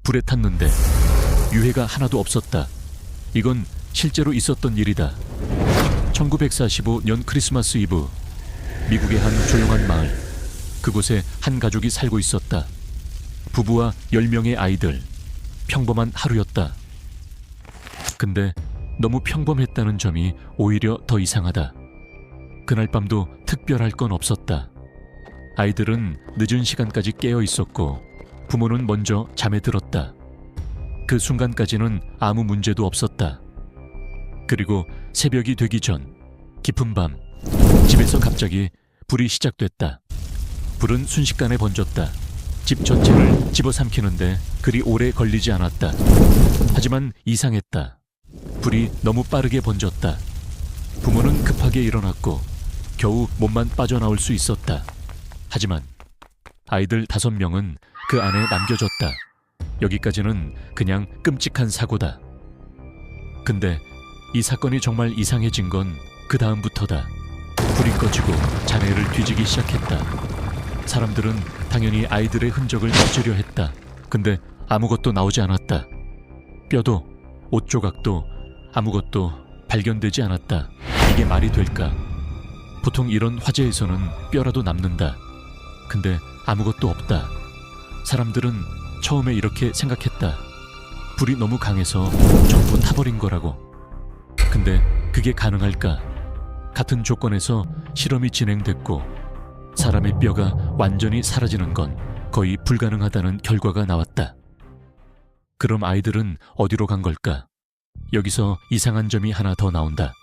불에 탔는데 유해가 하나도 없었다. 이건 실제로 있었던 일이다. 1945년 크리스마스 이브, 미국의 한 조용한 마을. 그곳에 한 가족이 살고 있었다. 부부와 10명의 아이들. 평범한 하루였다. 근데 너무 평범했다는 점이 오히려 더 이상하다. 그날 밤도 특별할 건 없었다. 아이들은 늦은 시간까지 깨어 있었고 부모는 먼저 잠에 들었다. 그 순간까지는 아무 문제도 없었다. 그리고 새벽이 되기 전 깊은 밤, 집에서 갑자기 불이 시작됐다. 불은 순식간에 번졌다. 집 전체를 집어삼키는데 그리 오래 걸리지 않았다. 하지만 이상했다. 불이 너무 빠르게 번졌다. 부모는 급하게 일어났고 겨우 몸만 빠져나올 수 있었다. 하지만 아이들 5명은 그 안에 남겨졌다. 여기까지는 그냥 끔찍한 사고다. 근데 이 사건이 정말 이상해진 건 그 다음부터다. 불이 꺼지고 잔해를 뒤지기 시작했다. 사람들은 당연히 아이들의 흔적을 찾으려 했다. 근데 아무것도 나오지 않았다. 뼈도, 옷 조각도 아무것도 발견되지 않았다. 이게 말이 될까? 보통 이런 화재에서는 뼈라도 남는다. 근데 아무것도 없다. 사람들은 처음에 이렇게 생각했다. 불이 너무 강해서 전부 타버린 거라고. 근데 그게 가능할까? 같은 조건에서 실험이 진행됐고 사람의 뼈가 완전히 사라지는 건 거의 불가능하다는 결과가 나왔다. 그럼 아이들은 어디로 간 걸까? 여기서 이상한 점이 하나 더 나온다.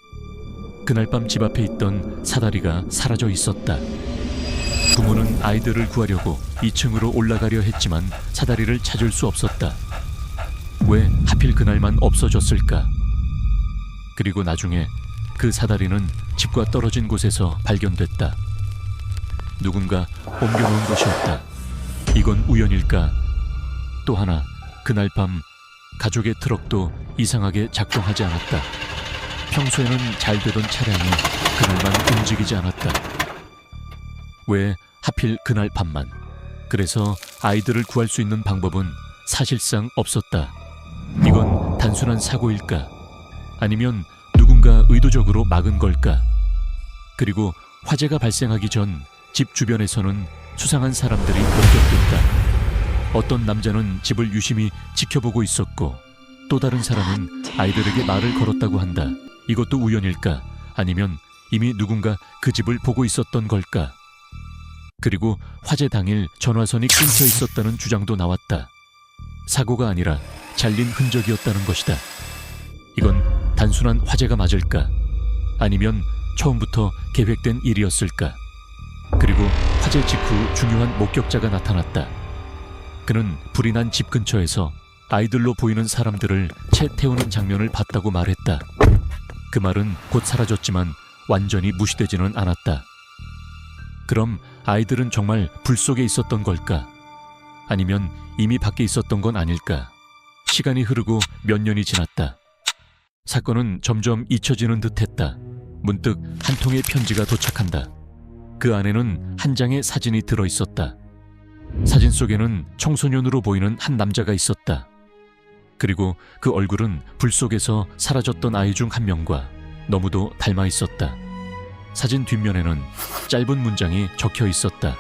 그날 밤 집 앞에 있던 사다리가 사라져 있었다. 부모는 아이들을 구하려고 2층으로 올라가려 했지만 사다리를 찾을 수 없었다. 왜 하필 그날만 없어졌을까? 그리고 나중에 그 사다리는 집과 떨어진 곳에서 발견됐다. 누군가 옮겨놓은 것이었다. 이건 우연일까? 또 하나, 그날 밤 가족의 트럭도 이상하게 작동하지 않았다. 평소에는 잘 되던 차량이 그날만 움직이지 않았다. 왜 하필 그날 밤만? 그래서 아이들을 구할 수 있는 방법은 사실상 없었다. 이건 단순한 사고일까? 아니면 누군가 의도적으로 막은 걸까? 그리고 화재가 발생하기 전 집 주변에서는 수상한 사람들이 목격됐다. 어떤 남자는 집을 유심히 지켜보고 있었고 또 다른 사람은 아이들에게 말을 걸었다고 한다. 이것도 우연일까? 아니면 이미 누군가 그 집을 보고 있었던 걸까? 그리고 화재 당일 전화선이 끊겨 있었다는 주장도 나왔다. 사고가 아니라 잘린 흔적이었다는 것이다. 이건 단순한 화재가 맞을까? 아니면 처음부터 계획된 일이었을까? 그리고 화재 직후 중요한 목격자가 나타났다. 그는 불이 난 집 근처에서 아이들로 보이는 사람들을 채 태우는 장면을 봤다고 말했다. 그 말은 곧 사라졌지만 완전히 무시되지는 않았다. 그럼 아이들은 정말 불 속에 있었던 걸까? 아니면 이미 밖에 있었던 건 아닐까? 시간이 흐르고 몇 년이 지났다. 사건은 점점 잊혀지는 듯했다. 문득 한 통의 편지가 도착한다. 그 안에는 한 장의 사진이 들어있었다. 사진 속에는 청소년으로 보이는 한 남자가 있었다. 그리고 그 얼굴은 불 속에서 사라졌던 아이 중 한 명과 너무도 닮아 있었다. 사진 뒷면에는 짧은 문장이 적혀 있었다.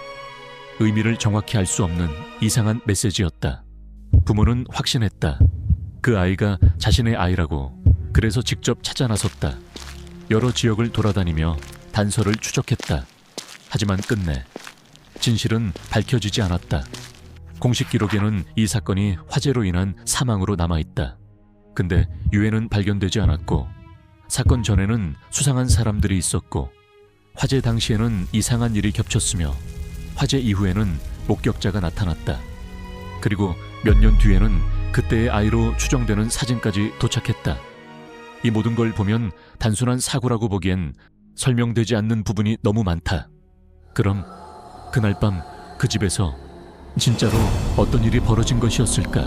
의미를 정확히 알 수 없는 이상한 메시지였다. 부모는 확신했다. 그 아이가 자신의 아이라고. 그래서 직접 찾아 나섰다. 여러 지역을 돌아다니며 단서를 추적했다. 하지만 끝내 진실은 밝혀지지 않았다. 공식 기록에는 이 사건이 화재로 인한 사망으로 남아있다. 근데 유해는 발견되지 않았고 사건 전에는 수상한 사람들이 있었고 화재 당시에는 이상한 일이 겹쳤으며 화재 이후에는 목격자가 나타났다. 그리고 몇 년 뒤에는 그때의 아이로 추정되는 사진까지 도착했다. 이 모든 걸 보면 단순한 사고라고 보기엔 설명되지 않는 부분이 너무 많다. 그럼 그날 밤 그 집에서 진짜로 어떤 일이 벌어진 것이었을까?